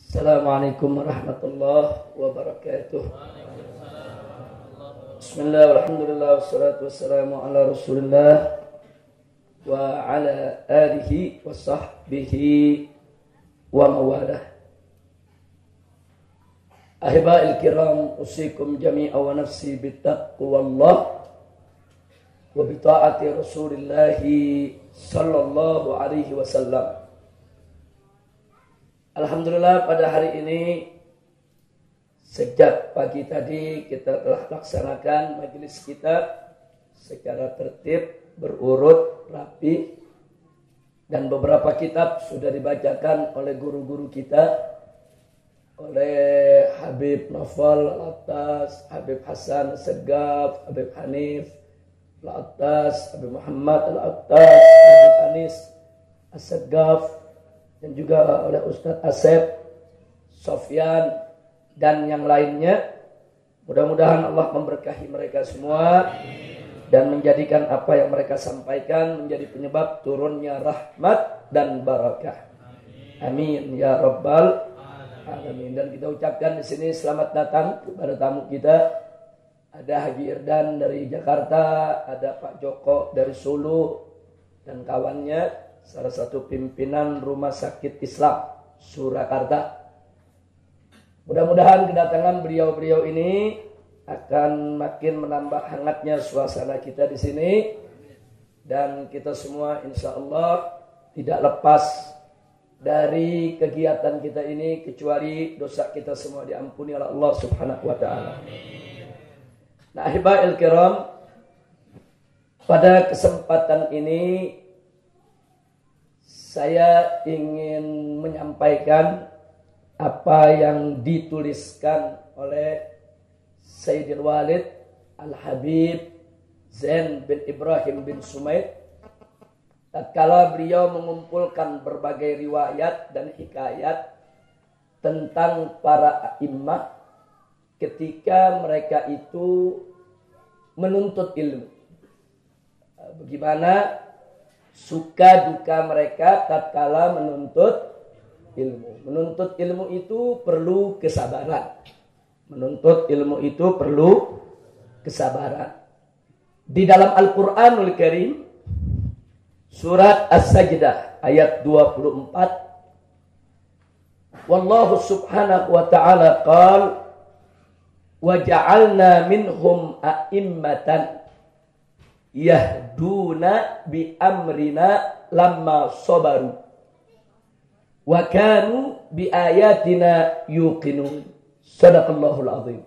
Assalamualaikum warahmatullahi wabarakatuh. Bismillah, walhamdulillah, wassalatu wassalamu ala rasulillah wa ala alihi wa sahbihi wa mawalah. Ahiba'il kiram, usikum jami'a wa nafsi bittaqwallah wa bita'ati rasulillahi sallallahu alaihi wasallam. Alhamdulillah, pada hari ini sejak pagi tadi kita telah laksanakan majelis kita secara tertib, berurut, rapi, dan beberapa kitab sudah dibacakan oleh guru-guru kita, oleh Habib Nawfal Al-Attas, Habib Hasan Segaf, Habib Hanif Al-Attas, Habib Muhammad Al-Attas, Habib Anis As-Segaf, dan juga oleh Ustadz Asep, Sofyan, dan yang lainnya. Mudah-mudahan Allah memberkahi mereka semua dan menjadikan apa yang mereka sampaikan menjadi penyebab turunnya rahmat dan barakah. Amin ya rabbal alamin. Dan kita ucapkan di sini selamat datang kepada tamu kita. Ada Haji Irdan dari Jakarta, ada Pak Joko dari Solo dan kawannya, salah satu pimpinan Rumah Sakit Islam Surakarta. Mudah-mudahan kedatangan beliau-beliau ini akan makin menambah hangatnya suasana kita di sini, dan kita semua insya Allah tidak lepas dari kegiatan kita ini kecuali dosa kita semua diampuni oleh Allah Subhanahu wa taala. Nah, ahiba'il kiram, pada kesempatan ini saya ingin menyampaikan apa yang dituliskan oleh Sayyidil Walid Al-Habib Zain bin Ibrahim bin Sumaid tatkala beliau mengumpulkan berbagai riwayat dan hikayat tentang para a'immah ketika mereka itu menuntut ilmu. Bagaimana suka duka mereka tatkala menuntut ilmu. Menuntut ilmu itu perlu kesabaran. Menuntut ilmu itu perlu kesabaran. Di dalam Al-Qur'anul Karim surat As-Sajdah ayat 24, wallahu subhanahu wa ta'ala qala wa ja'alna minhum a'immatan yahduna bi amrina lamma sabaru wa kanu bi ayatina yuqinun. Shadaqallahul azim.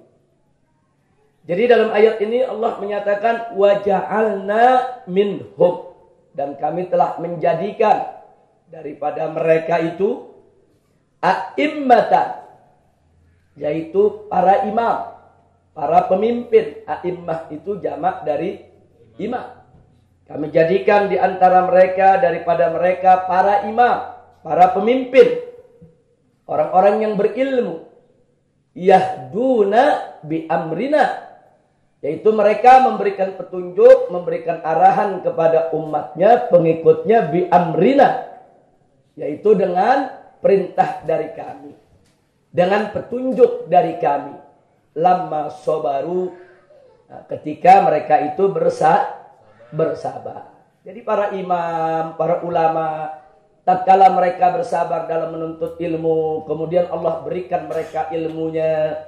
Jadi dalam ayat ini Allah menyatakan wa ja'alna minhum, dan kami telah menjadikan daripada mereka itu a'immatan, yaitu para imam, para pemimpin. A'immah itu jamak dari imam. Kami jadikan di antara mereka, daripada mereka, para imam, para pemimpin, orang-orang yang berilmu. Yahduna bi amrina, yaitu mereka memberikan petunjuk, memberikan arahan kepada umatnya, pengikutnya, bi amrina, yaitu dengan perintah dari kami, dengan petunjuk dari kami. Lamma sobaru, ketika mereka itu bersabar. Jadi para imam, para ulama, tatkala mereka bersabar dalam menuntut ilmu, kemudian Allah berikan mereka ilmunya,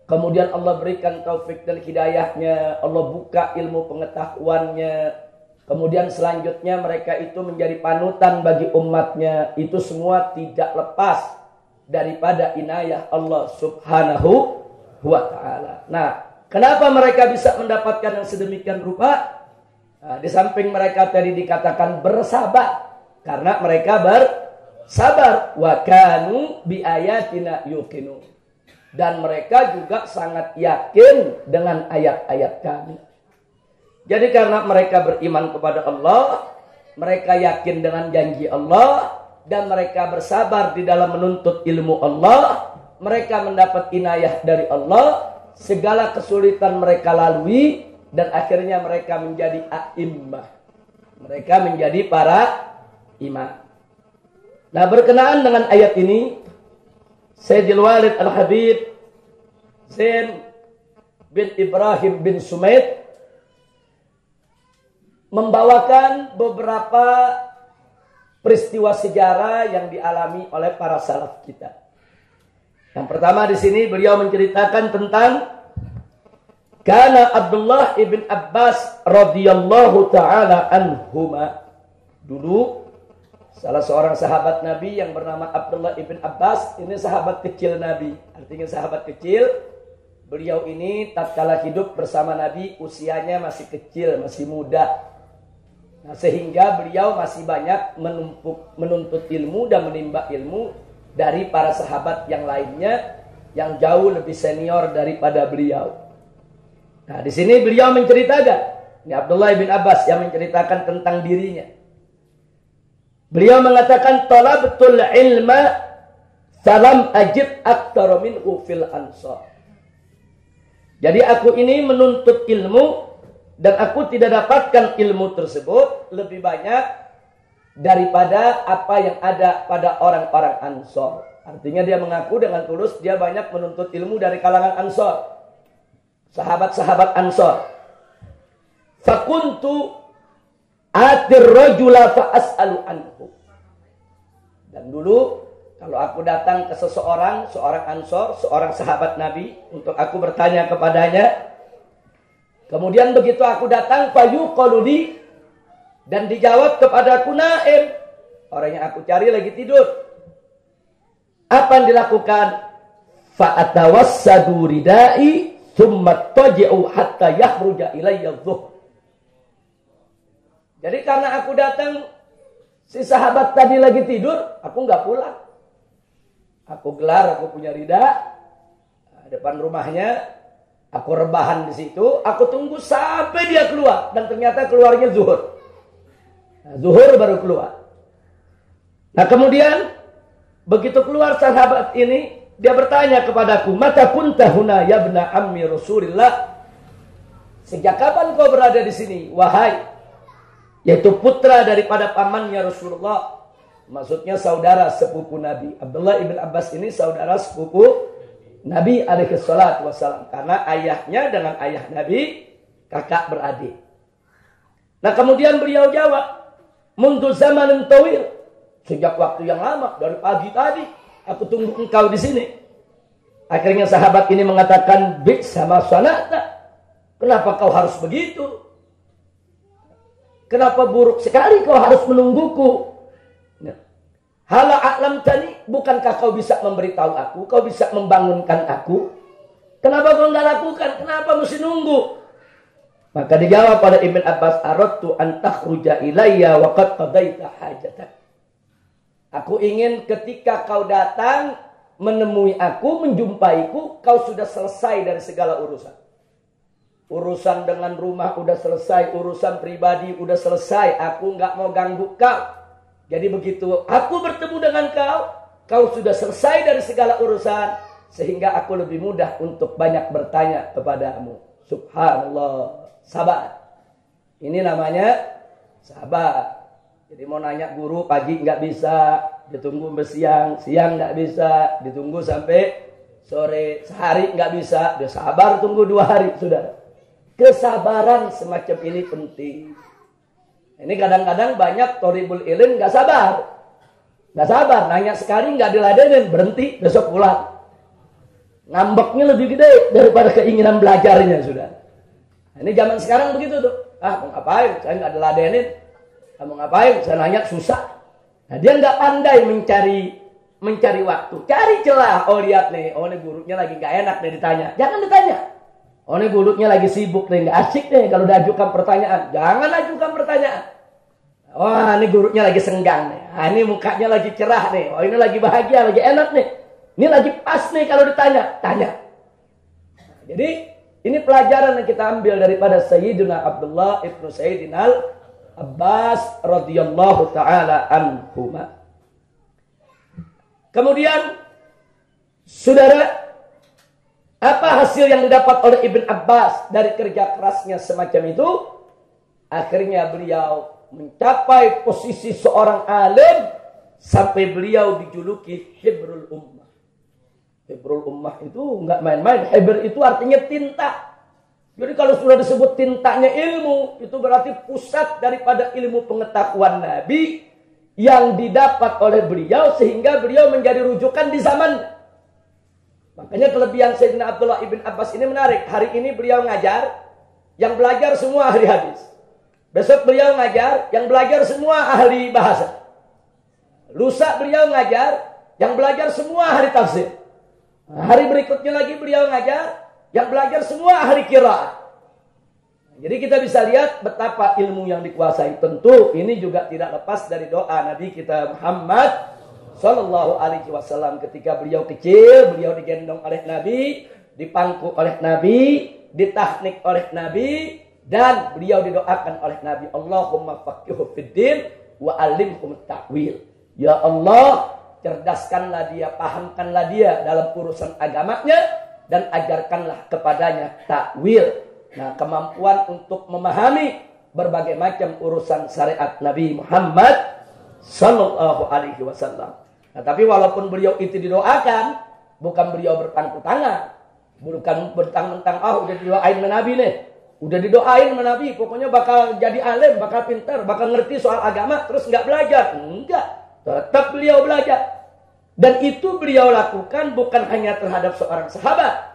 kemudian Allah berikan taufik dan hidayahnya, Allah buka ilmu pengetahuannya, kemudian selanjutnya mereka itu menjadi panutan bagi umatnya. Itu semua tidak lepas daripada inayah Allah Subhanahu wa ta'ala. Nah, kenapa mereka bisa mendapatkan yang sedemikian rupa? Nah, di samping mereka tadi dikatakan bersabar, karena mereka bersabar. Wa kanu bi ayatina yuqinu, dan mereka juga sangat yakin dengan ayat-ayat kami. Jadi karena mereka beriman kepada Allah, mereka yakin dengan janji Allah, dan mereka bersabar di dalam menuntut ilmu Allah, mereka mendapat inayah dari Allah, segala kesulitan mereka lalui, dan akhirnya mereka menjadi a'immah. Mereka menjadi para imam. Nah, berkenaan dengan ayat ini, Sayyidil Walid Al-Habib Zain bin Ibrahim bin Sumaid membawakan beberapa peristiwa sejarah yang dialami oleh para salaf kita. Yang pertama di sini beliau menceritakan tentang Kana Abdullah ibn Abbas radhiyallahu taala anhuma. Dulu salah seorang sahabat Nabi yang bernama Abdullah ibn Abbas, ini sahabat kecil Nabi. Artinya sahabat kecil. Beliau ini tatkala hidup bersama Nabi usianya masih kecil, masih muda. Nah, sehingga beliau masih banyak menuntut ilmu dan menimba ilmu dari para sahabat yang lainnya yang jauh lebih senior daripada beliau. Nah, di sini beliau menceritakan, ini Abdullah bin Abbas yang menceritakan tentang dirinya. Beliau mengatakan, talabtul ilma salam ajib aktsara minhu fil ansar. Jadi aku ini menuntut ilmu dan aku tidak dapatkan ilmu tersebut lebih banyak daripada apa yang ada pada orang-orang Ansor. Artinya dia mengaku dengan tulus dia banyak menuntut ilmu dari kalangan Ansor. Sahabat-sahabat Ansor. Fakuntu atir rajula fa as'alu anhu. Dan dulu kalau aku datang ke seorang Ansor, seorang sahabat Nabi untuk aku bertanya kepadanya, kemudian begitu aku datang fayuqalu li dan dijawab kepadaku naim. Orang yang aku cari lagi tidur. Apa yang dilakukan? Fa atawassadu ridai thumma taji'u hatta yakhruja ilayya dhuhr. Jadi karena aku datang, si sahabat tadi lagi tidur, aku nggak pulang. Aku gelar, aku punya rida depan rumahnya, aku rebahan di situ, aku tunggu sampai dia keluar dan ternyata keluarnya zuhur. Nah, zuhur baru keluar. Nah, kemudian begitu keluar sahabat ini, dia bertanya kepadaku, "Mata kunta huna ya ibna ammi Rasulillah?" Sejak kapan kau berada di sini, wahai, yaitu putra daripada pamannya Rasulullah. Maksudnya saudara sepupu Nabi. Abdullah ibn Abbas ini saudara sepupu Nabi alaihi salatu wassalam. Karena ayahnya dengan ayah Nabi kakak beradik. Nah, kemudian beliau jawab, "Mundu zamanin tawil." Sejak waktu yang lama, dari pagi tadi aku tunggu engkau di sini. Akhirnya sahabat ini mengatakan, "Bi sama sanata." Kenapa kau harus begitu? Kenapa buruk sekali kau harus menungguku? Hala a'lam tani, bukankah kau bisa memberitahu aku? Kau bisa membangunkan aku? Kenapa kau enggak lakukan? Kenapa mesti nunggu? Maka dijawab pada Ibn Abbas, "Aradtu an takhruja ilayya wa qad qadaita hajatak." Aku ingin ketika kau datang menemui aku, menjumpaiku, kau sudah selesai dari segala urusan. Urusan dengan rumah udah selesai, urusan pribadi udah selesai. Aku nggak mau ganggu kau. Jadi begitu aku bertemu dengan kau, kau sudah selesai dari segala urusan, sehingga aku lebih mudah untuk banyak bertanya kepadamu. Subhanallah, sabar. Ini namanya sabar. Jadi mau nanya guru pagi nggak bisa, ditunggu sampai siang, siang nggak bisa, ditunggu sampai sore, sehari nggak bisa, dia sabar tunggu 2 hari, sudah. Kesabaran semacam ini penting. Ini kadang-kadang banyak thalibul ilm nggak sabar, nanya sekali nggak diladenin, berhenti, besok pulang. Ngambeknya lebih gede daripada keinginan belajarnya, sudah. Nah, ini zaman sekarang begitu tuh. Mau ngapain? Saya nggak diladenin. Kamu ngapain? Saya nanya susah. Nah, dia nggak pandai mencari waktu. Cari celah. Oh, lihat nih. Oh, ini gurunya lagi nggak enak nih ditanya. Jangan ditanya. Oh, ini gurunya lagi sibuk nih. Nggak asik nih kalau diajukan pertanyaan. Jangan ajukan pertanyaan. Wah, ini gurunya lagi senggang nih. Nah, ini mukanya lagi cerah nih. Oh, ini lagi bahagia, lagi enak nih. Ini lagi pas nih kalau ditanya. Tanya. Nah, jadi, ini pelajaran yang kita ambil daripada Sayyidina Abdullah ibnu Sayyidina Abbas radhiyallahu ta'ala anhuma. Kemudian, saudara, apa hasil yang didapat oleh Ibn Abbas dari kerja kerasnya semacam itu? Akhirnya beliau mencapai posisi seorang alim sampai beliau dijuluki Hibrul Ummah. Hibrul ummah itu nggak main-main. Hibr itu artinya tinta. Jadi kalau sudah disebut tintanya ilmu, itu berarti pusat daripada ilmu pengetahuan Nabi yang didapat oleh beliau sehingga beliau menjadi rujukan di zaman. Makanya kelebihan Sayyidina Abdullah ibn Abbas ini menarik. Hari ini beliau ngajar, yang belajar semua ahli hadis. Besok beliau ngajar, yang belajar semua ahli bahasa. Lusa beliau ngajar, yang belajar semua ahli tafsir. Hari berikutnya lagi beliau ngajar, yang belajar semua ahli qiraat. Jadi kita bisa lihat betapa ilmu yang dikuasai. Tentu ini juga tidak lepas dari doa Nabi kita Muhammad Sallallahu Alaihi Wasallam. Ketika beliau kecil, beliau digendong oleh Nabi, dipangku oleh Nabi, ditahnik oleh Nabi, dan beliau didoakan oleh Nabi, Allahumma faqihu fiddin wa alimhum ta'wil. Ya Allah, cerdaskanlah dia, pahamkanlah dia dalam urusan agamanya, dan ajarkanlah kepadanya takwil. Nah, kemampuan untuk memahami berbagai macam urusan syariat Nabi Muhammad Sallallahu Alaihi Wasallam. Nah, tapi walaupun beliau itu didoakan, bukan beliau berpangku tangan, bukan bertang-mentang, udah didoain Nabi nih. Udah didoain sama Nabi, pokoknya bakal jadi alim, bakal pintar, bakal ngerti soal agama, terus nggak belajar. Enggak, tetap beliau belajar. Dan itu beliau lakukan bukan hanya terhadap seorang sahabat.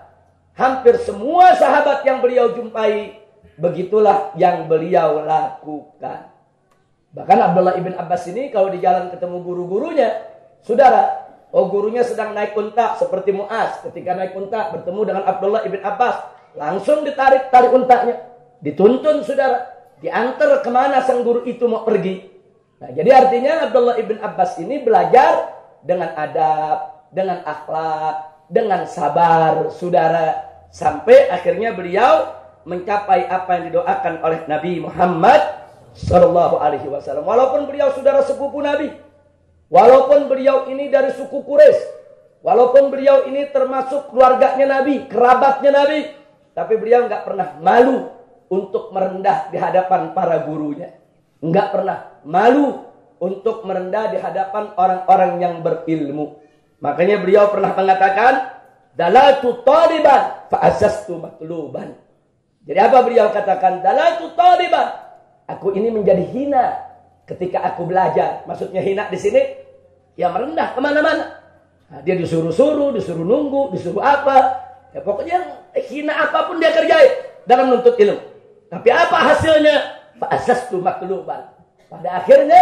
Hampir semua sahabat yang beliau jumpai, begitulah yang beliau lakukan. Bahkan Abdullah ibn Abbas ini kalau di jalan ketemu guru-gurunya, saudara, gurunya sedang naik unta seperti Muaz. Ketika naik unta bertemu dengan Abdullah ibn Abbas, langsung ditarik tali untanya, dituntun saudara, diantar kemana sang guru itu mau pergi. Nah, jadi artinya Abdullah ibn Abbas ini belajar dengan adab, dengan akhlak, dengan sabar, saudara, sampai akhirnya beliau mencapai apa yang didoakan oleh Nabi Muhammad Sallallahu Alaihi Wasallam. Walaupun beliau saudara sepupu Nabi, walaupun beliau ini dari suku Quraisy, walaupun beliau ini termasuk keluarganya Nabi, kerabatnya Nabi, tapi beliau nggak pernah malu untuk merendah di hadapan para gurunya. Nggak pernah malu untuk merendah di hadapan orang-orang yang berilmu. Makanya beliau pernah mengatakan, dalatu taliban fa'asastu matluban. Jadi apa beliau katakan? Dalatu taliban. Aku ini menjadi hina ketika aku belajar. Maksudnya hina di sini, ya merendah kemana-mana. Nah, dia disuruh-suruh, disuruh nunggu, disuruh apa. Ya pokoknya hina apapun dia kerjain dalam menuntut ilmu. Tapi apa hasilnya? Fa'asastu matluban. Pada akhirnya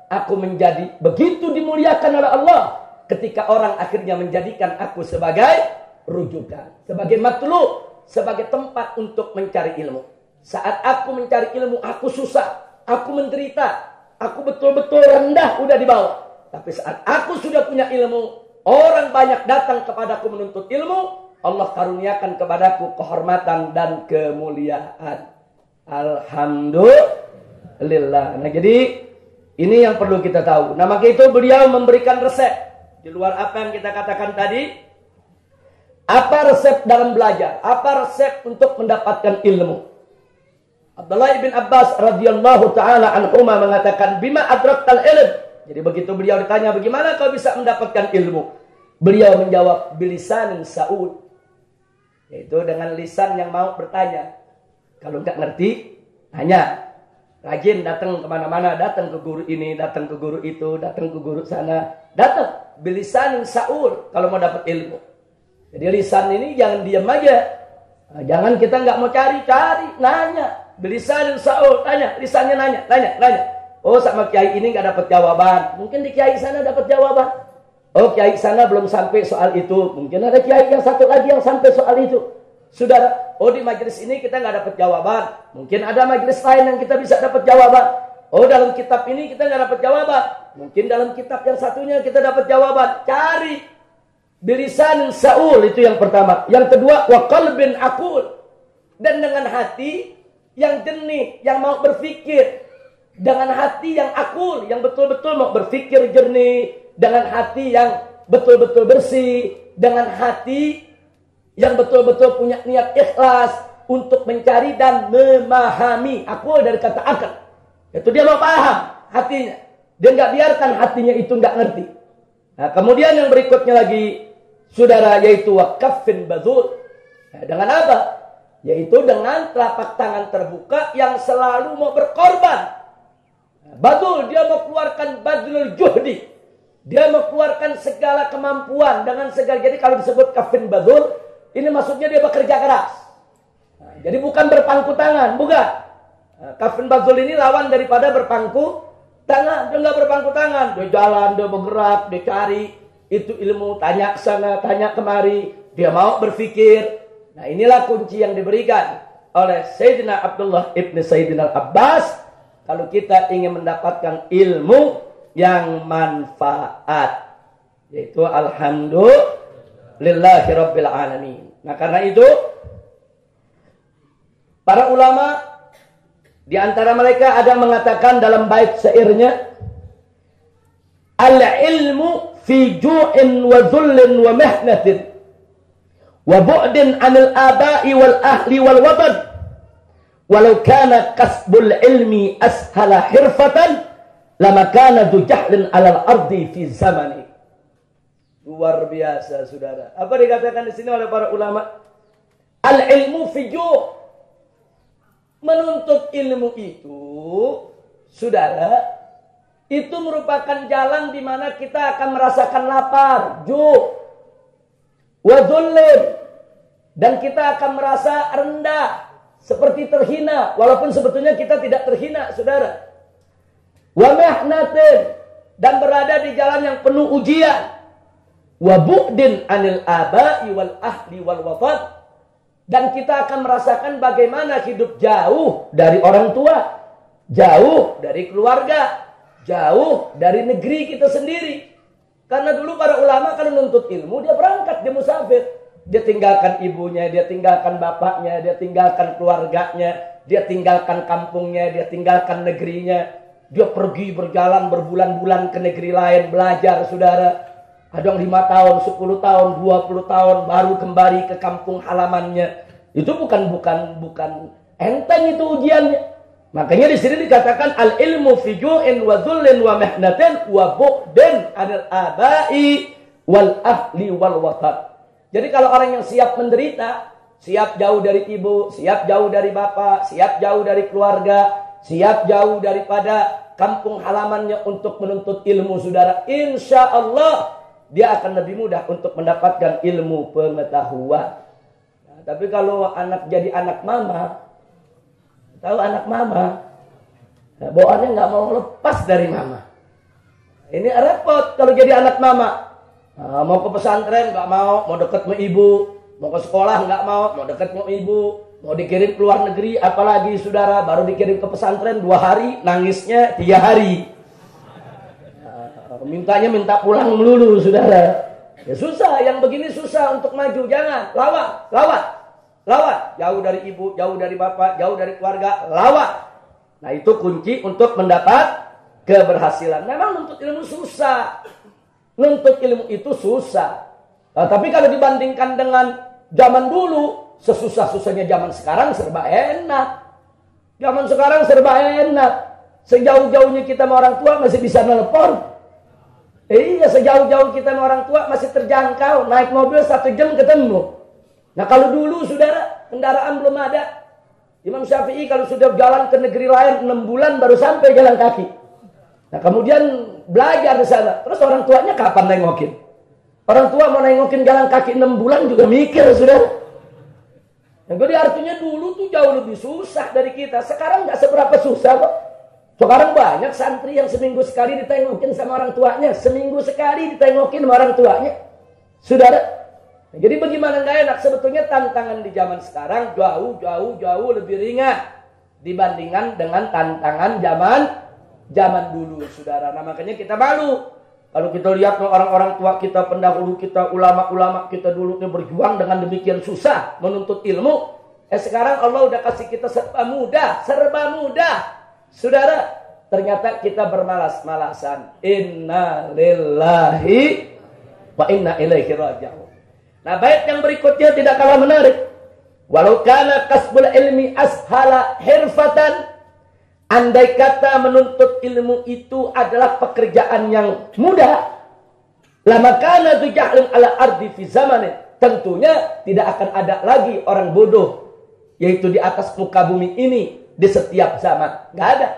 aku menjadi begitu dimuliakan oleh Allah ketika orang akhirnya menjadikan aku sebagai rujukan, sebagai matlub, sebagai tempat untuk mencari ilmu. Saat aku mencari ilmu, aku susah, aku menderita, aku betul-betul rendah, udah di bawah. Tapi saat aku sudah punya ilmu, orang banyak datang kepadaku menuntut ilmu, Allah karuniakan kepadaku kehormatan dan kemuliaan. Alhamdulillah. Nah, jadi ini yang perlu kita tahu. Nah, maka itu beliau memberikan resep. Di luar apa yang kita katakan tadi, apa resep dalam belajar? Apa resep untuk mendapatkan ilmu? Abdullah ibn Abbas radhiyallahu taala anhuma mengatakan, bima adraktal ilm. Jadi begitu beliau ditanya, bagaimana kau bisa mendapatkan ilmu? Beliau menjawab, bilisanin sa'ud. Yaitu dengan lisan yang mau bertanya. Kalau nggak ngerti, tanya. Rajin datang kemana-mana, datang ke guru ini, datang ke guru itu, datang ke guru sana. Datang, bilisanin sa'ud kalau mau dapat ilmu. Jadi lisan ini jangan diam aja. Nah, jangan kita nggak mau cari, nanya. Bilisanin sa'ud, tanya, lisannya nanya. Oh, sama kiai ini nggak dapat jawaban. Mungkin di kiai sana dapat jawaban. Oh, kiai sana belum sampai soal itu. Mungkin ada kiai yang satu lagi yang sampai soal itu. Saudara, oh di majelis ini kita nggak dapat jawaban. Mungkin ada majelis lain yang kita bisa dapat jawaban. Oh, dalam kitab ini kita nggak dapat jawaban. Mungkin dalam kitab yang satunya kita dapat jawaban. Cari. Bilisanin sa'ul, itu yang pertama. Yang kedua, wa qalbin aqul. Dan dengan hati yang jernih, yang mau berpikir. Dengan hati yang akul, yang betul-betul mau berpikir jernih. Dengan hati yang betul-betul bersih. Dengan hati yang betul-betul punya niat ikhlas untuk mencari dan memahami. Akul dari kata akal. Itu dia mau paham hatinya. Dia nggak biarkan hatinya itu nggak ngerti. Nah, kemudian yang berikutnya lagi, saudara, yaitu wakaffin badul. Nah, dengan apa? Yaitu dengan telapak tangan terbuka yang selalu mau berkorban. Badul, dia mau keluarkan badlul juhdi. Dia mau keluarkan segala kemampuan dengan segala. Jadi kalau disebut kafin badul, ini maksudnya dia bekerja keras. Nah, jadi bukan berpangku tangan, bukan. Nah, kafin badul ini lawan daripada berpangku tangan. Dia nggak berpangku tangan, dia jalan, dia bergerak, dia cari itu ilmu, tanya ke sana, tanya kemari. Dia mau berpikir. Nah, inilah kunci yang diberikan oleh Sayyidina Abdullah ibn Sayyidina Abbas. Kalau kita ingin mendapatkan ilmu yang manfaat, yaitu alhamdulillahi rabbil alamin. Nah, karena itu para ulama di antara mereka ada yang mengatakan dalam bait syairnya, al-ilmu fi ju'in wa dhullin wa mihnatin wa bu'din 'anil aba'i wal ahli wal watan. Walau kana kasbul ilmi ashala hirfatan lama kana du jahlin alal ardi fi zamani. Luar biasa, saudara. Apa dikatakan di sini oleh para ulama? Al ilmu fiju. Menuntut ilmu itu, saudara, itu merupakan jalan di mana kita akan merasakan lapar, ju, wadzullin, dan kita akan merasa rendah, seperti terhina, walaupun sebetulnya kita tidak terhina, saudara. Wa mihnatin, dan berada di jalan yang penuh ujian. Wa bu'din 'anil aba'i wal ahli wal watan, dan kita akan merasakan bagaimana hidup jauh dari orang tua, jauh dari keluarga, jauh dari negeri kita sendiri. Karena dulu para ulama kalau menuntut ilmu, dia berangkat, dia musafir. Dia tinggalkan ibunya, dia tinggalkan bapaknya, dia tinggalkan keluarganya, dia tinggalkan kampungnya, dia tinggalkan negerinya. Dia pergi berjalan berbulan-bulan ke negeri lain belajar, saudara. Ada yang 5 tahun, 10 tahun, 20 tahun baru kembali ke kampung halamannya. Itu bukan enteng itu ujiannya. Makanya di sini dikatakan al ilmu fi ju'in wa dhullin wa mihnatin wa bu'din 'anil aba'i wal ahli wal watan. Jadi kalau orang yang siap menderita, siap jauh dari ibu, siap jauh dari bapak, siap jauh dari keluarga, siap jauh daripada kampung halamannya untuk menuntut ilmu, saudara, insya Allah dia akan lebih mudah untuk mendapatkan ilmu pengetahuan. Nah, tapi kalau anak jadi anak mama, tahu anak mama, nah, bawaannya nggak mau lepas dari mama. Ini repot kalau jadi anak mama. Nah, mau ke pesantren nggak mau deket sama ibu, mau ke sekolah nggak mau deket sama ibu, mau dikirim ke luar negeri, apalagi saudara, baru dikirim ke pesantren 2 hari, nangisnya 3 hari. Nah, mintanya minta pulang melulu, saudara. Ya susah, yang begini susah untuk maju, jangan, lawan, jauh dari ibu, jauh dari bapak, jauh dari keluarga, lawan. Nah, itu kunci untuk mendapat keberhasilan. Memang nuntut ilmu susah. Nuntut ilmu itu susah. Nah, tapi kalau dibandingkan dengan zaman dulu, sesusah-susahnya zaman sekarang serba enak. Zaman sekarang serba enak. Sejauh-jauhnya kita sama orang tua masih bisa nelpon. Iya, sejauh-jauh kita sama orang tua masih terjangkau. Naik mobil 1 jam ketemu. Nah, kalau dulu, saudara, kendaraan belum ada. Imam Syafi'i kalau sudah jalan ke negeri lain 6 bulan baru sampai jalan kaki. Nah, kemudian belajar di sana. Terus orang tuanya kapan nengokin? Orang tua mau nengokin jalan kaki 6 bulan juga mikir, saudara. Nah, jadi artinya dulu tuh jauh lebih susah dari kita. Sekarang nggak seberapa susah kok. Sekarang banyak santri yang seminggu sekali ditengokin sama orang tuanya. Seminggu sekali ditengokin sama orang tuanya. Saudara. Nah, jadi bagaimana nggak enak? Sebetulnya tantangan di zaman sekarang jauh lebih ringan dibandingkan dengan tantangan zaman dulu, saudara. Nah, makanya kita malu kalau kita lihat orang-orang tua kita, pendahulu kita, ulama-ulama kita dulu berjuang dengan demikian susah menuntut ilmu. Sekarang Allah udah kasih kita serba mudah, saudara. Ternyata kita bermalas-malasan. Inna lillahi wa inna ilaihi raji'un. Nah, bait yang berikutnya tidak kalah menarik. Walau kana kasbul ilmi ashala hirfatan, andai kata menuntut ilmu itu adalah pekerjaan yang mudah, Lama kana tu jahlun ala ardi fi zamanin. Tentunya tidak akan ada lagi orang bodoh, yaitu di atas muka bumi ini di setiap zaman. Nggak ada.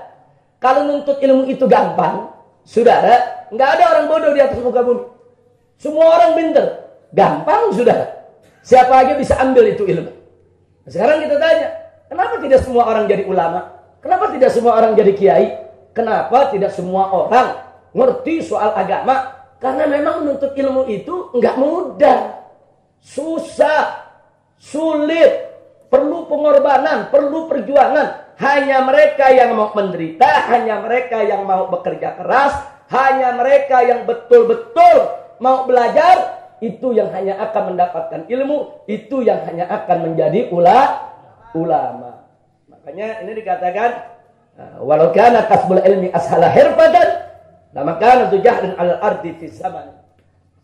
Kalau nuntut ilmu itu gampang, saudara, nggak ada orang bodoh di atas muka bumi. Semua orang pintar. Gampang, saudara. Siapa aja bisa ambil itu ilmu. Sekarang kita tanya, kenapa tidak semua orang jadi ulama? Kenapa tidak semua orang jadi kiai? Kenapa tidak semua orang ngerti soal agama? Karena memang menuntut ilmu itu nggak mudah. Susah, sulit, perlu pengorbanan, perlu perjuangan. Hanya mereka yang mau menderita, hanya mereka yang mau bekerja keras, hanya mereka yang betul-betul mau belajar, itu yang hanya akan mendapatkan ilmu, itu yang hanya akan menjadi ulama. Makanya ini dikatakan, walau kana kasbul ilmi ashala hirfatan, lama kana tujahdun alal ardi fi zaman.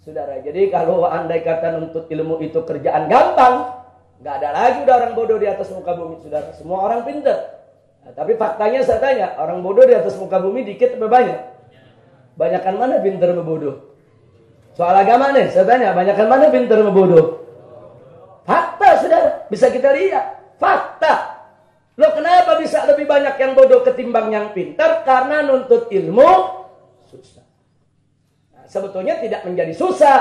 Saudara, jadi kalau andai kata nuntut ilmu itu kerjaan gampang, nggak ada lagi udah orang bodoh di atas muka bumi, saudara. Semua orang pintar. Nah, tapi faktanya saya tanya, orang bodoh di atas muka bumi dikit atau banyak? Banyakan mana pintar sama bodoh? Soal agama nih, saya tanya, banyakan mana pintar sama bodoh? Fakta, saudara. Bisa kita lihat. Fakta. Loh, kenapa bisa lebih banyak yang bodoh ketimbang yang pintar? Karena nuntut ilmu susah. Nah, sebetulnya tidak menjadi susah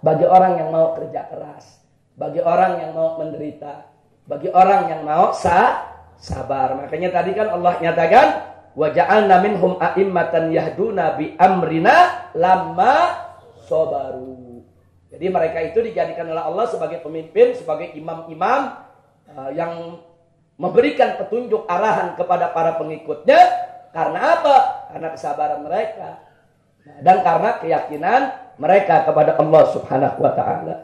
bagi orang yang mau kerja keras, bagi orang yang mau menderita, bagi orang yang mau sabar. Makanya tadi kan Allah nyatakan, wa ja'alna minhum a'immatan yahduna bi amrina lamma sabaru. Jadi mereka itu dijadikan oleh Allah sebagai pemimpin, sebagai imam-imam yang memberikan petunjuk arahan kepada para pengikutnya. Karena apa? Karena kesabaran mereka. Nah, dan karena keyakinan mereka kepada Allah Subhanahu wa taala.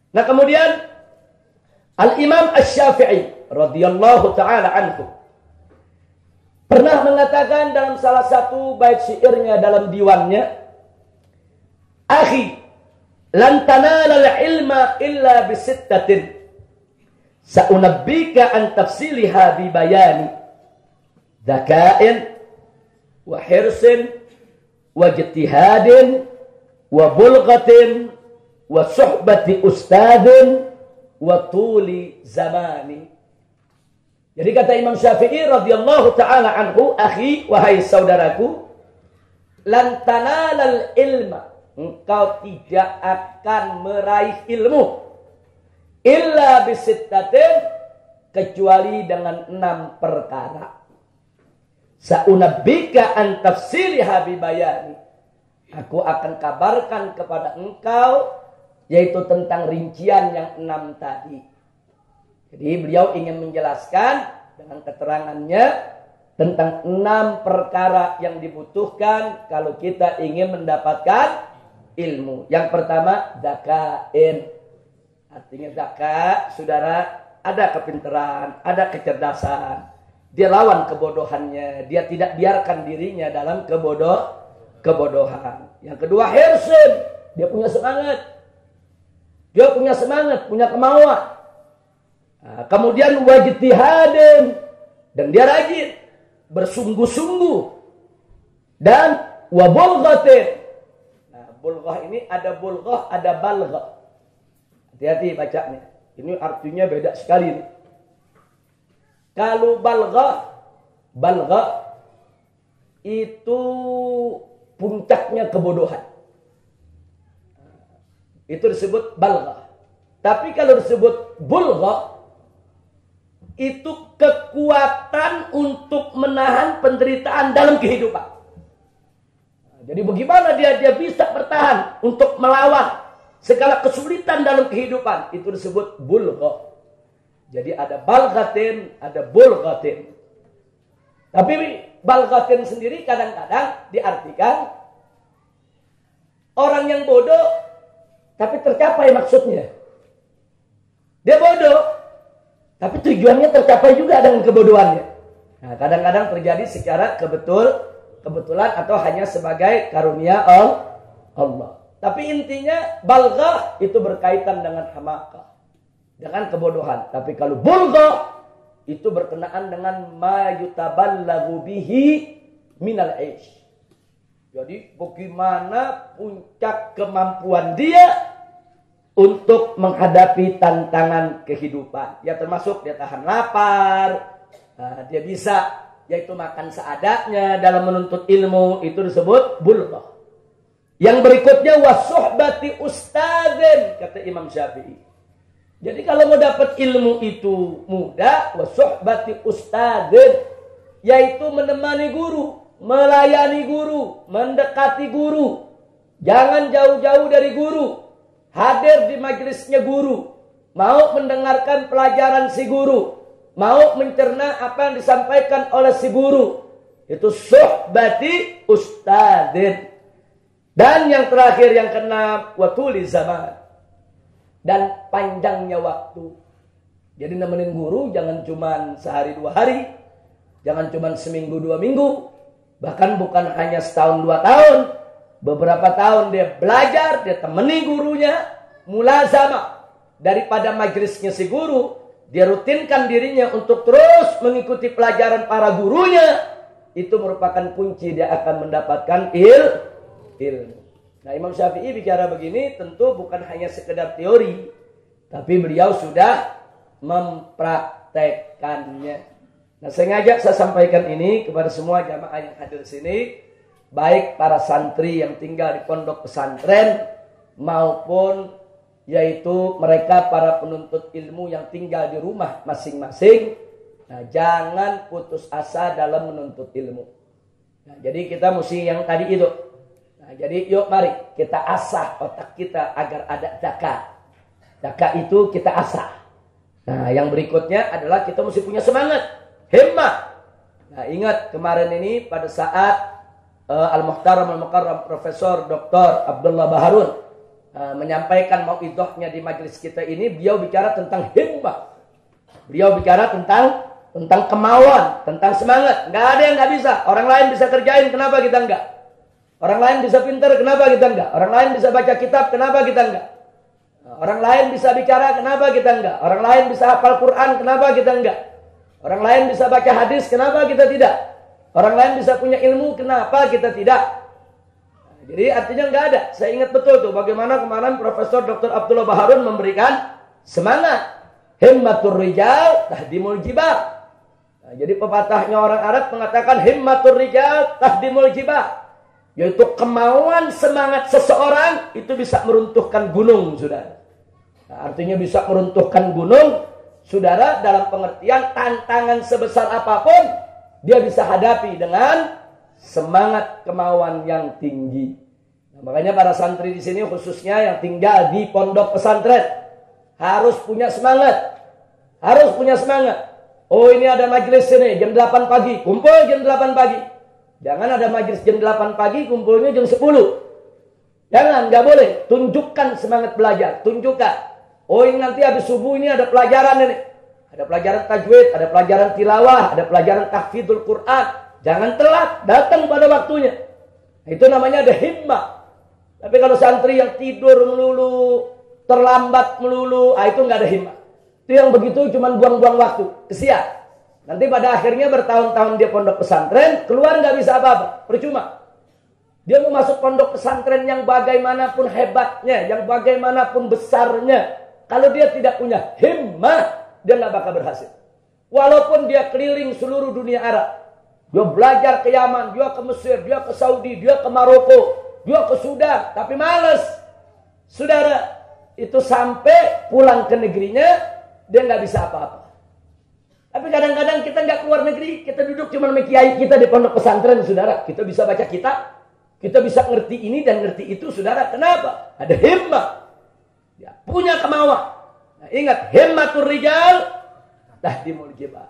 Nah, kemudian Al-Imam Asy-Syafi'i radhiyallahu taala anhu pernah mengatakan dalam salah satu bait syairnya dalam diwannya, "Akhi, lan tanala al-ilma illa bi sittatin. Sa'unabbika an tafsiliha bi bayani. Dzaka'in wa hirsin wa ijtihadin wa bulghatin wa suhbati ustadin wa tuli zamani." Jadi kata Imam Syafi'i radhiyallahu taala anhu, "Akhi, wahai saudaraku, lan tanalal ilma, engkau tidak akan meraih ilmu illa bisittatin, kecuali dengan 6 perkara. Sa'unabbika an tafsiliha bi bayani, aku akan kabarkan kepada engkau yaitu tentang rincian yang 6 tadi." Jadi beliau ingin menjelaskan dengan keterangannya tentang 6 perkara yang dibutuhkan kalau kita ingin mendapatkan ilmu. Yang pertama, dzakain. Artinya zakat, saudara, ada kepintaran, ada kecerdasan. Dia lawan kebodohannya. Dia tidak biarkan dirinya dalam kebodohan. Yang kedua, hirsun. Dia punya semangat. Dia punya semangat, punya kemauan. Nah, kemudian wajtihadin, dan dia rajin, bersungguh-sungguh. Dan wabulghatin. Nah, bulghah ini ada bulghah, ada balghah. Hati-hati bacanya. Ini artinya beda sekali nih. Kalau balghah itu puncaknya kebodohan. Itu disebut balghah. Tapi kalau disebut bulghah, itu kekuatan untuk menahan penderitaan dalam kehidupan. Jadi bagaimana dia bisa bertahan untuk melawan segala kesulitan dalam kehidupan. Itu disebut bulghah. Jadi ada balghatin, ada bulghatin. Tapi balghatin sendiri kadang-kadang diartikan orang yang bodoh tapi tercapai maksudnya. Dia bodoh tapi tujuannya tercapai juga dengan kebodohannya. Nah, kadang-kadang terjadi secara kebetulan atau hanya sebagai karunia Allah. Tapi intinya balghah itu berkaitan dengan hamakah, dengan kebodohan. Tapi kalau bulghah itu berkenaan dengan ma yutaballagu bihi minal aish, Jadi bagaimana puncak kemampuan dia untuk menghadapi tantangan kehidupan. Ya termasuk dia tahan lapar, dia bisa yaitu makan seadanya dalam menuntut ilmu, itu disebut bulghah. Yang berikutnya wasuhbati ustadzin, kata Imam Syafi'i. Jadi kalau mau dapat ilmu itu mudah, wasuhbati ustadzin, yaitu menemani guru, melayani guru, mendekati guru. Jangan jauh-jauh dari guru. Hadir di majelisnya guru, mau mendengarkan pelajaran si guru, mau mencerna apa yang disampaikan oleh si guru. Itu suhbati ustadzin. Dan yang terakhir yang keenam, watuli zaman, dan panjangnya waktu. Jadi nemenin guru jangan cuma sehari 2 hari, jangan cuma seminggu 2 minggu, bahkan bukan hanya setahun 2 tahun. Beberapa tahun dia belajar, dia temani gurunya, mulazamah. Daripada majelisnya si guru, dia rutinkan dirinya untuk terus mengikuti pelajaran para gurunya. Itu merupakan kunci dia akan mendapatkan ilmu. Nah, Imam Syafi'i bicara begini tentu bukan hanya sekedar teori, tapi beliau sudah mempraktekkannya. Nah, sengaja saya sampaikan ini kepada semua jamaah yang hadir sini, baik para santri yang tinggal di pondok pesantren maupun yaitu mereka para penuntut ilmu yang tinggal di rumah masing-masing. Nah, jangan putus asa dalam menuntut ilmu. Nah, jadi kita mesti yang tadi itu. Nah, jadi yuk mari kita asah otak kita agar ada zakat. Zakat itu kita asah. Nah, yang berikutnya adalah kita mesti punya semangat, himmah. Nah, ingat kemarin ini pada saat Al-Muhtaram Al-Mukarram Profesor Dr. Abdullah Baharun menyampaikan mauidhahnya di majelis kita ini, beliau bicara tentang himmah. Beliau bicara tentang kemauan, tentang semangat. Nggak ada yang nggak bisa. Orang lain bisa kerjain, kenapa kita enggak? Orang lain bisa pintar, kenapa kita enggak? Orang lain bisa baca kitab, kenapa kita enggak? Orang lain bisa bicara, kenapa kita enggak? Orang lain bisa hafal Quran, kenapa kita enggak? Orang lain bisa baca hadis, kenapa kita tidak? Orang lain bisa punya ilmu, kenapa kita tidak? Jadi artinya enggak ada. Saya ingat betul tuh bagaimana kemarin Profesor Dr. Abdullah Baharun memberikan semangat. Himmatur rijal tahdimul jibal. Nah, jadi pepatahnya orang Arab mengatakan himmatur rijal tahdimul jibal. Yaitu kemauan semangat seseorang itu bisa meruntuhkan gunung, saudara. Nah, artinya bisa meruntuhkan gunung, saudara, dalam pengertian tantangan sebesar apapun dia bisa hadapi dengan semangat kemauan yang tinggi. Nah, makanya para santri di sini khususnya yang tinggal di pondok pesantren harus punya semangat. Harus punya semangat. Oh, ini ada majelis sini jam 8 pagi, kumpul jam 8 pagi. Jangan ada majelis jam 8 pagi, kumpulnya jam 10. Jangan, nggak boleh. Tunjukkan semangat belajar, tunjukkan. Oh, ini nanti habis subuh ini ada pelajaran ini. Ada pelajaran tajwid, ada pelajaran tilawah, ada pelajaran tahfidzul Quran. Jangan telat, datang pada waktunya. Itu namanya ada himmah. Tapi kalau santri yang tidur melulu, terlambat melulu, itu nggak ada himmah. Itu yang begitu cuman buang-buang waktu, kesian. Nanti pada akhirnya bertahun-tahun dia pondok pesantren, keluar nggak bisa apa-apa, percuma. Dia mau masuk pondok pesantren yang bagaimanapun hebatnya, yang bagaimanapun besarnya, kalau dia tidak punya himmah, dia nggak bakal berhasil. Walaupun dia keliling seluruh dunia Arab, dia belajar ke Yaman, dia ke Mesir, dia ke Saudi, dia ke Maroko, dia ke Sudan, tapi malas. Saudara, itu sampai pulang ke negerinya, dia nggak bisa apa-apa. Tapi kadang-kadang kita nggak keluar negeri, kita duduk cuma sama kiai kita di pondok pesantren, saudara. Kita bisa baca kitab, kita bisa ngerti ini dan ngerti itu, saudara. Kenapa? Ada himmah. Ya, punya kemauan. Nah, ingat, himmatur rijal tahdimul jibal.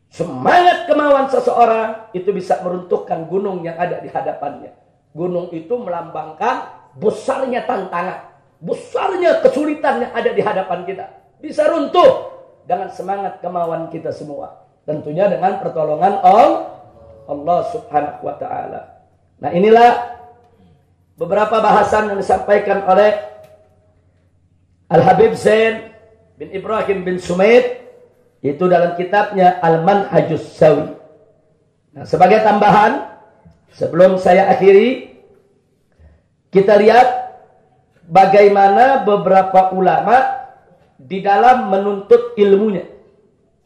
Semangat kemauan seseorang itu bisa meruntuhkan gunung yang ada di hadapannya. Gunung itu melambangkan besarnya tantangan, besarnya kesulitan yang ada di hadapan kita. Bisa runtuh dengan semangat kemauan kita semua. Tentunya dengan pertolongan Allah Subhanahu wa ta'ala. Nah, inilah beberapa bahasan yang disampaikan oleh Al-Habib Zain bin Ibrahim bin Sumaid, itu dalam kitabnya Al-Manhajus Sawi. Nah, sebagai tambahan, Sebelum saya akhiri, kita lihat bagaimana beberapa ulama di dalam menuntut ilmunya.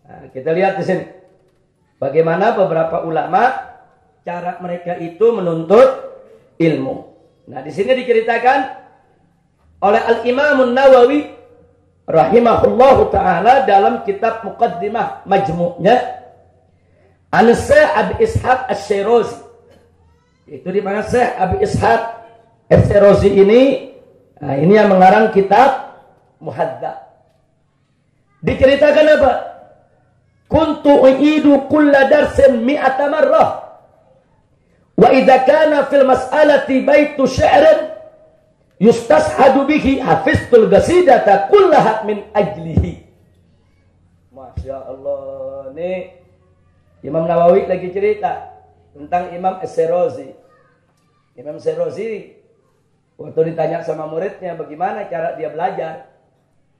Nah, kita lihat di sini. Bagaimana beberapa ulama cara mereka itu menuntut ilmu. Nah, di sini diceritakan oleh Al-Imam Nawawi rahimahullahu taala dalam kitab Muqaddimah Majmu'nya An-Syekh Abi Ishaq Asy-Syirazi. Itu di mana Syekh Abi Ishaq Asy-Syirazi ini, nah, ini yang mengarang kitab Muhadzab. Diceritakan apa? Kuntu u'idu kulla darsin mi'ata marrah. Wa idza kana fil mas'alati baitu syi'rin yustashhadu bihi hafiztul qasidata kullaha min ajlihi. Masya Allah. Nih Imam Nawawi lagi cerita tentang Imam Asy-Syirazi. Imam Asy-Syirazi waktu ditanya sama muridnya bagaimana cara dia belajar,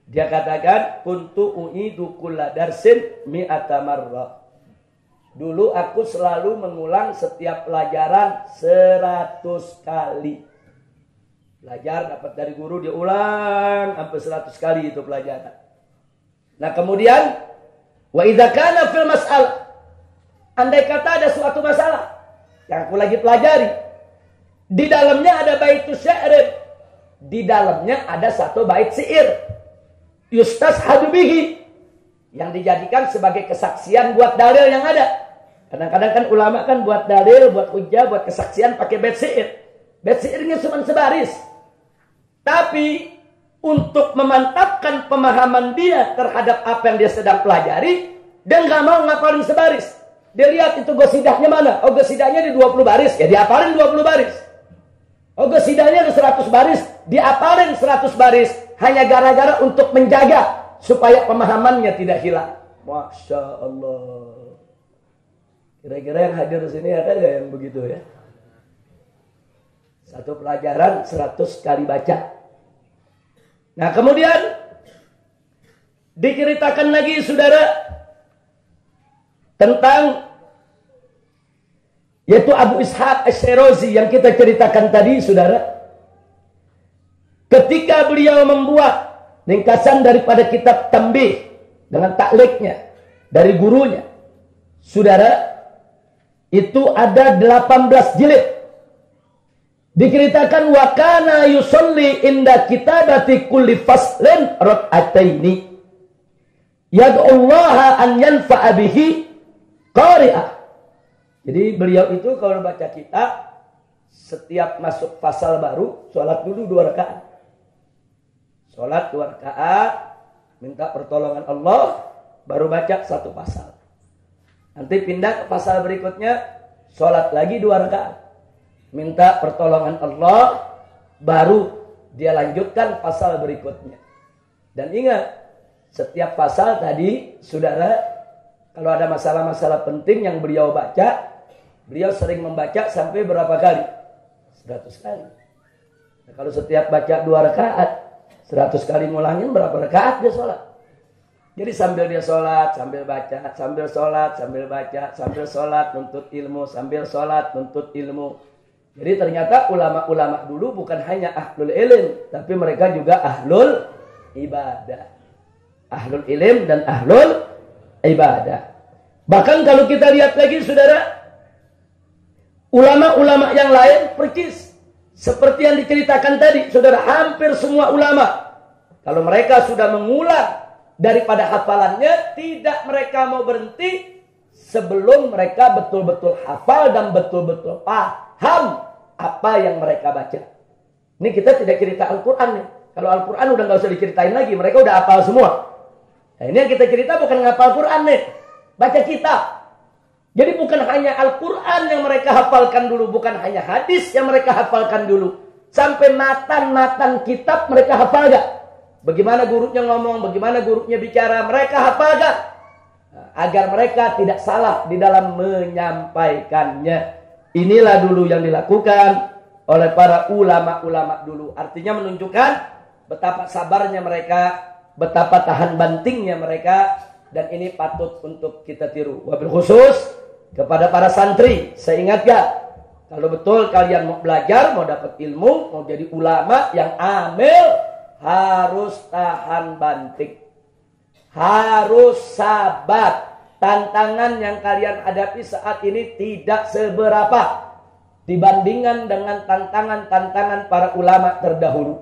dia katakan, kuntu u'idu kulla darsin mi'ata marrah. Dulu aku selalu mengulang setiap pelajaran 100 kali. Belajar dapat dari guru, dia ulang sampai 100 kali itu pelajaran. Nah kemudian, wa idza kana fil mas'alah. Andai kata ada suatu masalah yang aku lagi pelajari, di dalamnya ada baitus syair, di dalamnya ada satu bait syair. Yustashhadu bihi, yang dijadikan sebagai kesaksian buat dalil yang ada. Kadang-kadang kan ulama kan buat dalil, buat hujjah, buat kesaksian pakai bait syair. Bait syairnya cuma sebaris. Tapi untuk memantapkan pemahaman dia terhadap apa yang dia sedang pelajari, dia nggak mau ngapalin sebaris. Dia lihat itu gosidahnya mana. Oh gosidahnya di 20 baris, ya diapalin 20 baris. Oh gosidahnya di 100 baris, diapalin 100 baris. Hanya gara-gara untuk menjaga supaya pemahamannya tidak hilang. Masya Allah. Kira-kira yang hadir di sini ada nggak yang begitu ya? Satu pelajaran 100 kali baca. Nah kemudian diceritakan lagi saudara tentang yaitu Abu Ishaq Asy-Syirazi yang kita ceritakan tadi saudara. Ketika beliau membuat ringkasan daripada kitab Tanbih dengan takliknya dari gurunya, saudara, itu ada 18 jilid. Diceritakan wa kana yusolli inda kitabati kulli faslin rak'ataini. Yad'ullaha an yanfa'a bihi qari'ah. Jadi beliau itu kalau baca kitab, setiap masuk pasal baru, sholat dulu 2 rakaat. Sholat 2 rakaat, minta pertolongan Allah, baru baca 1 pasal. Nanti pindah ke pasal berikutnya, sholat lagi 2 rakaat, minta pertolongan Allah, baru dia lanjutkan pasal berikutnya. Dan ingat, setiap pasal tadi, saudara, kalau ada masalah-masalah penting yang beliau baca, beliau sering membaca sampai berapa kali? 100 kali. Nah, kalau setiap baca 2 rakaat, 100 kali ngulangin berapa rakaat dia sholat. Jadi sambil dia sholat, sambil baca, sambil sholat, sambil baca, sambil sholat, nuntut ilmu, sambil sholat, nuntut ilmu. Jadi ternyata ulama-ulama dulu bukan hanya ahlul ilm, tapi mereka juga ahlul ibadah. Ahlul ilm dan ahlul ibadah. Bahkan kalau kita lihat lagi saudara, ulama-ulama yang lain percis seperti yang diceritakan tadi, saudara, hampir semua ulama kalau mereka sudah mengulang daripada hafalannya, tidak mereka mau berhenti sebelum mereka betul-betul hafal dan betul-betul paham apa yang mereka baca. Ini kita tidak cerita Al-Quran nih. Kalau Al-Quran udah nggak usah diceritain lagi, mereka udah hafal semua. Nah, ini yang kita cerita bukan ngapal Quran nih, baca kitab. Jadi bukan hanya Al-Quran yang mereka hafalkan dulu, bukan hanya hadis yang mereka hafalkan dulu, sampai matan-matan kitab mereka hafal gak? Bagaimana gurunya ngomong, bagaimana gurunya bicara, mereka hafal gak? Nah, agar mereka tidak salah di dalam menyampaikannya. Inilah dulu yang dilakukan oleh para ulama-ulama dulu. Artinya menunjukkan betapa sabarnya mereka, betapa tahan bantingnya mereka, dan ini patut untuk kita tiru. Wabil khusus kepada para santri, saya ingatkan, Kalau betul kalian mau belajar, mau dapat ilmu, mau jadi ulama yang amil, harus tahan banting. Harus sabar. Tantangan yang kalian hadapi saat ini tidak seberapa dibandingkan dengan tantangan-tantangan para ulama terdahulu.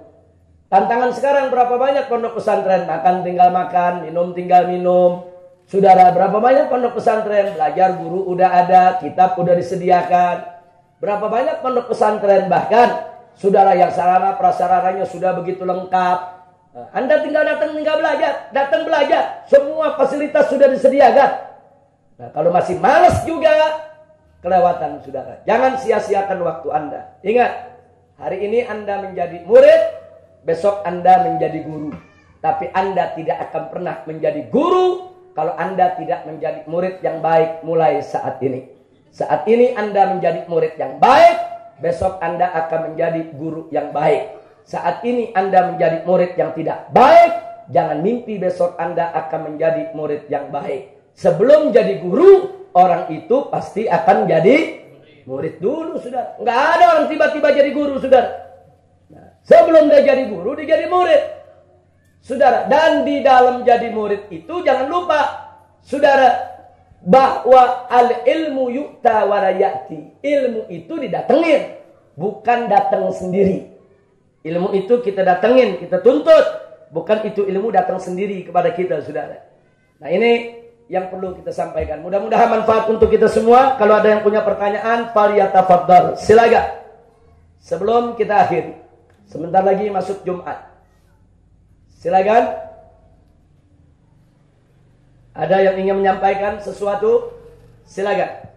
Tantangan sekarang berapa banyak pondok pesantren? Makan tinggal makan, minum tinggal minum. Saudara, berapa banyak pondok pesantren? Belajar guru udah ada, kitab udah disediakan. Berapa banyak pondok pesantren? Bahkan saudara yang sarana prasarananya sudah begitu lengkap. Anda tinggal datang belajar. Semua fasilitas sudah disediakan. Nah, kalau masih malas juga, kelewatan saudara. Jangan sia-siakan waktu Anda. Ingat, hari ini Anda menjadi murid, besok Anda menjadi guru. Tapi Anda tidak akan pernah menjadi guru kalau Anda tidak menjadi murid yang baik mulai saat ini. Saat ini Anda menjadi murid yang baik, besok Anda akan menjadi guru yang baik. Saat ini Anda menjadi murid yang tidak baik, jangan mimpi besok Anda akan menjadi murid yang baik. Sebelum jadi guru, orang itu pasti akan jadi murid dulu, saudara. Nggak ada orang tiba-tiba jadi guru, saudara. Nah, sebelum dia jadi guru, dia jadi murid, saudara. Dan di dalam jadi murid itu jangan lupa, saudara, bahwa al-ilmu yu'ta wa la ya'ti. Ilmu itu didatengin, bukan datang sendiri. Ilmu itu kita datengin, kita tuntut, bukan itu ilmu datang sendiri kepada kita, saudara. Nah, ini yang perlu kita sampaikan. Mudah-mudahan manfaat untuk kita semua. Kalau ada yang punya pertanyaan, falyatafaddal. Silakan. Sebelum kita akhiri, sebentar lagi masuk Jumat. Silakan. Ada yang ingin menyampaikan sesuatu? Silakan.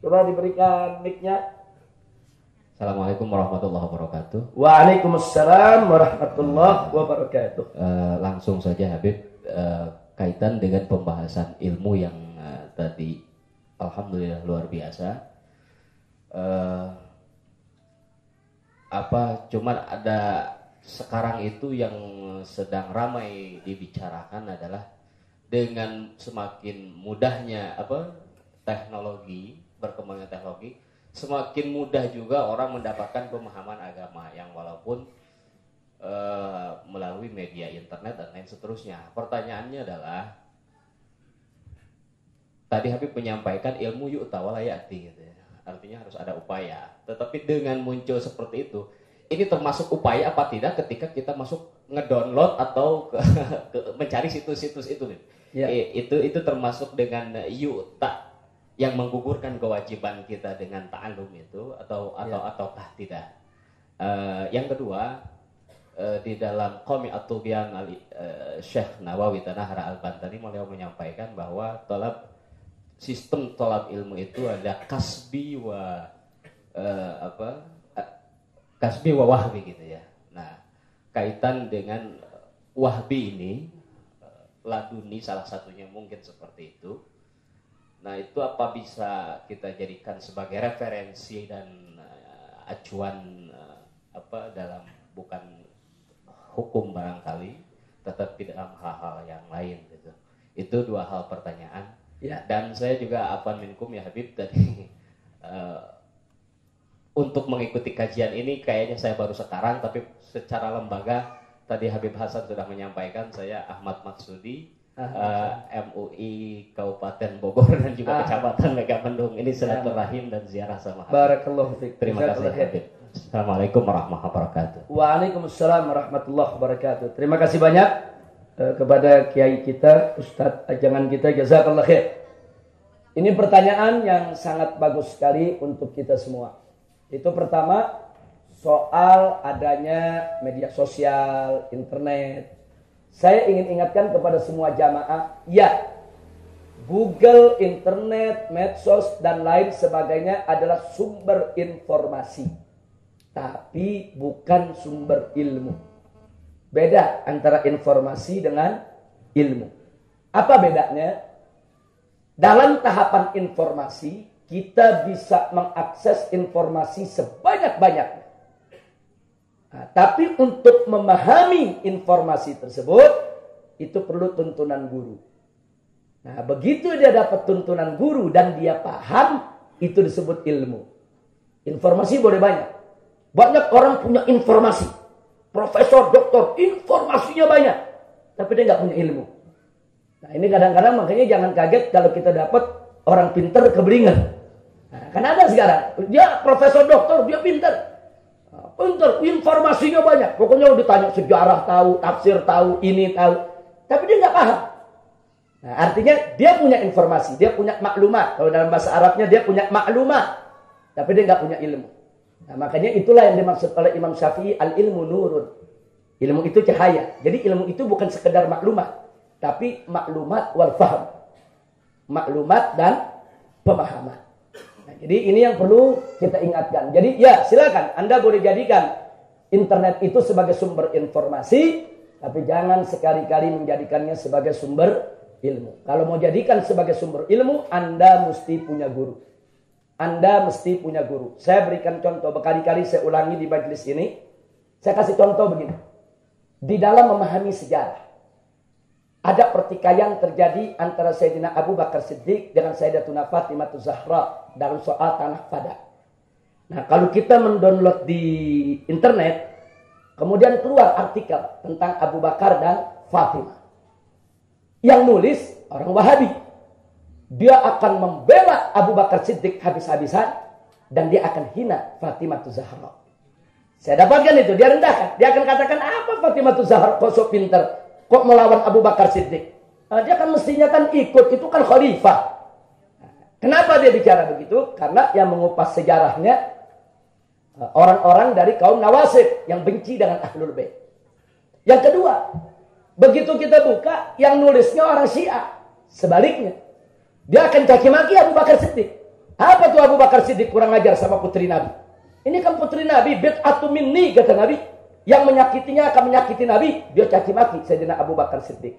Coba diberikan mic-nya. Assalamualaikum warahmatullahi wabarakatuh. Waalaikumsalam warahmatullahi wabarakatuh. Langsung saja Habib, kaitan dengan pembahasan ilmu yang tadi alhamdulillah luar biasa. Cuman ada sekarang itu yang sedang ramai dibicarakan adalah dengan semakin mudahnya teknologi, berkembangnya teknologi, semakin mudah juga orang mendapatkan pemahaman agama yang walaupun melalui media internet dan lain seterusnya. Pertanyaannya adalah, tadi Habib menyampaikan ilmu yu'ta wa la ya'ti gitu ya. Artinya harus ada upaya. Tetapi dengan muncul seperti itu, ini termasuk upaya apa tidak ketika kita masuk ngedownload atau mencari situs-situs itu? Ya. Itu termasuk dengan yu'ta yang menggugurkan kewajiban kita dengan ta'allum itu ataukah tidak? Yang kedua, di dalam Qami At-Tubyan Syekh Nawawi Tanahara Al-Bantani beliau menyampaikan bahwa sistem tolab ilmu itu ada kasbi wa wahbi gitu ya. Nah, kaitan dengan wahbi ini, laduni salah satunya mungkin seperti itu. Nah, itu apa bisa kita jadikan sebagai referensi dan acuan dalam bukan hukum barangkali, tetapi dalam hal-hal yang lain gitu. Itu dua hal pertanyaan. Ya. Dan saya juga minkum ya Habib tadi untuk mengikuti kajian ini kayaknya saya baru sekarang, tapi secara lembaga tadi Habib Hasan sudah menyampaikan. Saya Ahmad Maksudi, MUI Kabupaten Bogor dan juga Kecamatan Megamendung. Ini silaturahim dan ziarah sama Habib. Barakallahu fiik. Terima kasih Habib. Assalamualaikum warahmatullahi wabarakatuh. Waalaikumsalam warahmatullahi wabarakatuh. Terima kasih banyak kepada kiai kita, Ustadz ajangan kita, jazakallah khair. Ini pertanyaan yang sangat bagus sekali untuk kita semua. Itu pertama, soal adanya media sosial, internet. Saya ingin ingatkan kepada semua jamaah, ya, Google, internet, medsos, dan lain sebagainya adalah sumber informasi, tapi bukan sumber ilmu. Beda antara informasi dengan ilmu. Apa bedanya? Dalam tahapan informasi, kita bisa mengakses informasi sebanyak-banyaknya. Nah, tapi untuk memahami informasi tersebut, itu perlu tuntunan guru. Nah, begitu dia dapat tuntunan guru dan dia paham, itu disebut ilmu. Informasi boleh banyak. Banyak orang punya informasi. Profesor, doktor, informasinya banyak. Tapi dia nggak punya ilmu. Nah ini kadang-kadang makanya jangan kaget kalau kita dapat orang pinter keblinger. Nah, kan ada sekarang. Dia profesor, doktor, dia pinter. Pinter, informasinya banyak. Pokoknya udah ditanya sejarah tahu, tafsir tahu, ini tahu. Tapi dia nggak paham. Nah, artinya dia punya informasi, dia punya maklumat. Kalau dalam bahasa Arabnya dia punya maklumat. Tapi dia nggak punya ilmu. Nah, makanya itulah yang dimaksud oleh Imam Syafi'i, al-ilmu nurun. Ilmu itu cahaya. Jadi ilmu itu bukan sekedar maklumat. Tapi maklumat wal faham. Maklumat dan pemahaman. Nah, jadi ini yang perlu kita ingatkan. Jadi ya silakan Anda boleh jadikan internet itu sebagai sumber informasi. Tapi jangan sekali-kali menjadikannya sebagai sumber ilmu. Kalau mau jadikan sebagai sumber ilmu, Anda mesti punya guru. Anda mesti punya guru. Saya berikan contoh, berkali-kali saya ulangi di majelis ini. Saya kasih contoh begini. Di dalam memahami sejarah, ada pertikaian terjadi antara Sayyidina Abu Bakar Siddiq dengan Sayyidatuna Fatimah Zahra dalam soal tanah Fada. Nah, kalau kita mendownload di internet, kemudian keluar artikel tentang Abu Bakar dan Fatimah. Yang nulis orang Wahabi. Dia akan membela Abu Bakar Siddiq habis-habisan dan dia akan hina Fatimah Zahra. Saya dapatkan itu, dia rendahkan. Dia akan katakan, apa Fatimah Zahra kok so pinter? Kok melawan Abu Bakar Siddiq? Nah, dia kan mestinya kan ikut, itu kan khalifah. Kenapa dia bicara begitu? Karena yang mengupas sejarahnya orang-orang dari kaum Nawasib yang benci dengan Ahlul Bait. Yang kedua, begitu kita buka, yang nulisnya orang Syiah. Sebaliknya, dia akan caci maki Abu Bakar Siddiq. Apa tuh Abu Bakar Siddiq kurang ajar sama putri Nabi? Ini kan putri Nabi, bid'atu minni kata Nabi. Yang menyakitinya akan menyakiti Nabi. Dia caci maki Sayyidina Abu Bakar Siddiq.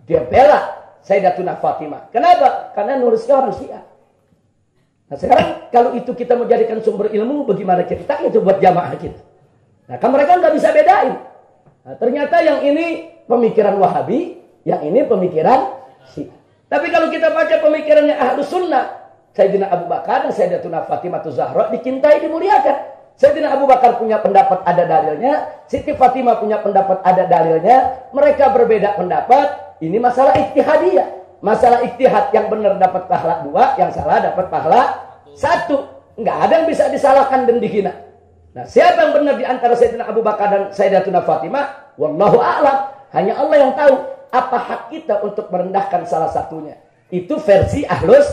Dia bela Sayyidatuna Fatimah. Kenapa? Karena nulisnya orang Syiah. Nah sekarang kalau itu kita menjadikan sumber ilmu, bagaimana kita itu buat jamaah kita? Nah kan mereka nggak bisa bedain. Nah, ternyata yang ini pemikiran Wahabi, yang ini pemikiran Syiah. Tapi kalau kita baca pemikirannya Ahlus Sunnah, Sayyidina Abu Bakar dan Sayyidatuna Fatimah Zahra dicintai, dimuliakan. Sayyidina Abu Bakar punya pendapat, ada dalilnya. Siti Fatimah punya pendapat, ada dalilnya. Mereka berbeda pendapat. Ini masalah ijtihadiyah. Masalah ijtihad, yang benar dapat pahala 2, yang salah dapat pahala 1. Enggak ada yang bisa disalahkan dan dihina. Nah, siapa yang benar di antara Sayyidina Abu Bakar dan Sayyidatuna Fatimah? Wallahu a'lam. Hanya Allah yang tahu apa hak kita untuk merendahkan salah satunya. Itu versi Ahlus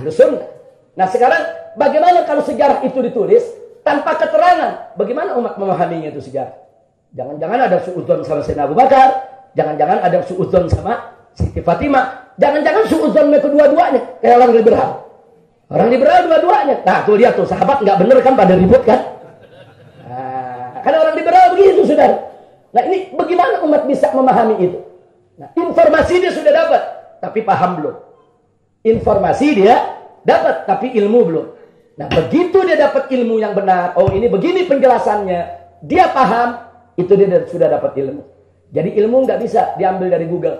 Sunnah. Nah, sekarang bagaimana kalau sejarah itu ditulis tanpa keterangan? Bagaimana umat memahaminya itu sejarah? Jangan-jangan ada suudzon sama Sayyidina Abu Bakar, jangan-jangan ada suudzon sama Siti Fatimah, jangan-jangan suudzon sama kedua-duanya kayak orang liberal. Orang liberal dua-duanya. Nah, tuh lihat tuh, sahabat nggak bener kan pada ribut kan? Nah, karena orang liberal begitu, saudara. Nah, ini bagaimana umat bisa memahami itu? Nah, informasi dia sudah dapat, tapi paham belum. Informasi dia dapat, tapi ilmu belum. Nah, begitu dia dapat ilmu yang benar, oh ini begini penjelasannya, dia paham, itu dia sudah dapat ilmu. Jadi ilmu nggak bisa diambil dari Google.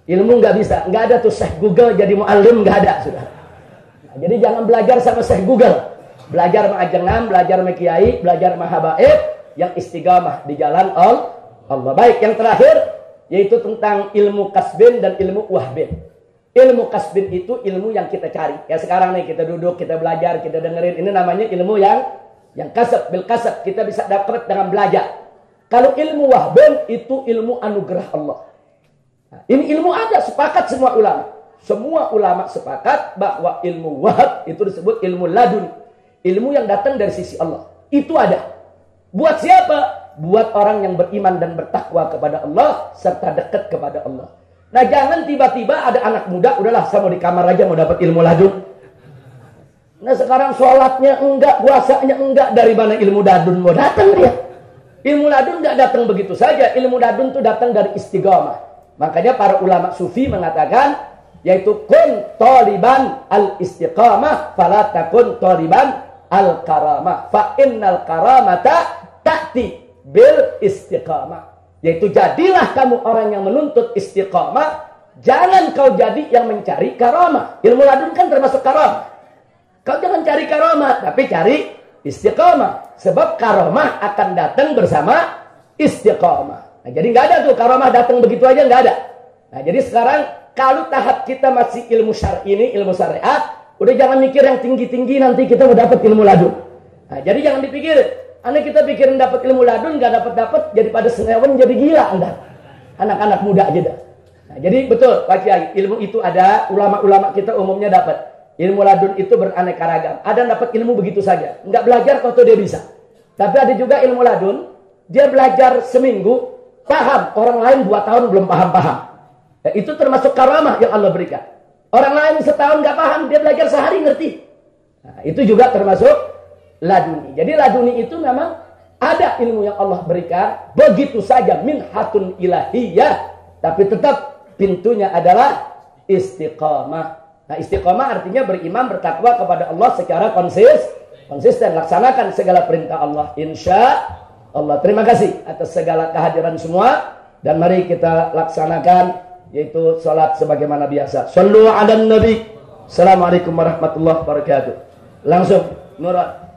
Ilmu nggak bisa, nggak ada tuh Syekh Google jadi mu'allim, nggak ada, sudah. Nah, jadi jangan belajar sama Syekh Google. Belajar sama ajengan, belajar sama kiai, belajar sama habaib yang istiqamah di jalan Allah. Baik, yang terakhir yaitu tentang ilmu kasbin dan ilmu wahbin. Ilmu kasbin itu ilmu yang kita cari. Ya sekarang nih kita duduk, kita belajar, kita dengerin. Ini namanya ilmu yang kasab, bil kasab. Kita bisa dapat dengan belajar. Kalau ilmu wahbin itu ilmu anugerah Allah. Nah, ini ilmu ada, sepakat semua ulama. Semua ulama sepakat bahwa ilmu wahab itu disebut ilmu ladun. Ilmu yang datang dari sisi Allah. Itu ada. Buat siapa? Buat orang yang beriman dan bertakwa kepada Allah serta dekat kepada Allah. Nah, jangan tiba-tiba ada anak muda, udahlah saya mau di kamar aja mau dapat ilmu ladun. Nah, sekarang sholatnya enggak, puasanya enggak, dari mana ilmu ladun mau datang dia? Ilmu ladun enggak datang begitu saja. Ilmu ladun itu datang dari istiqamah. Makanya para ulama sufi mengatakan, yaitu kun taliban al-istiqamah fala takun taliban al-karamah. Fa innal karamata ta'ti bil istiqamah. Yaitu jadilah kamu orang yang menuntut istiqamah, jangan kau jadi yang mencari karamah. Ilmu ladun kan termasuk karamah. Kau jangan cari karamah, tapi cari istiqamah. Sebab karomah akan datang bersama istiqamah. Nah, jadi nggak ada tuh karomah datang begitu aja, nggak ada. Nah, jadi sekarang kalau tahap kita masih ilmu syar'i ini, ilmu syariat, udah jangan mikir yang tinggi-tinggi nanti kita mau dapat ilmu ladun. Nah, jadi jangan dipikir, anda kita pikirin dapat ilmu ladun, nggak dapat, jadi pada senewen jadi gila anda. Anak-anak muda aja dah. Nah, jadi betul Pak Kiai, ilmu itu ada, ulama-ulama kita umumnya dapat. Ilmu ladun itu beraneka ragam. Ada yang dapat ilmu begitu saja, nggak belajar kalau dia bisa. Tapi ada juga ilmu ladun, dia belajar seminggu, paham. Orang lain 2 tahun belum paham-paham. Ya, itu termasuk karamah yang Allah berikan. Orang lain setahun nggak paham, dia belajar sehari ngerti. Nah, itu juga termasuk laduni. Jadi laduni itu memang ada ilmu yang Allah berikan, begitu saja minhatun ilahiyah, tapi tetap pintunya adalah istiqamah. Nah, istiqamah artinya beriman, bertakwa kepada Allah secara konsisten, laksanakan segala perintah Allah. Insya Allah. Terima kasih atas segala kehadiran semua, dan mari kita laksanakan yaitu salat sebagaimana biasa. Shallu 'alan nabi. Assalamualaikum warahmatullahi wabarakatuh. Langsung Nurul.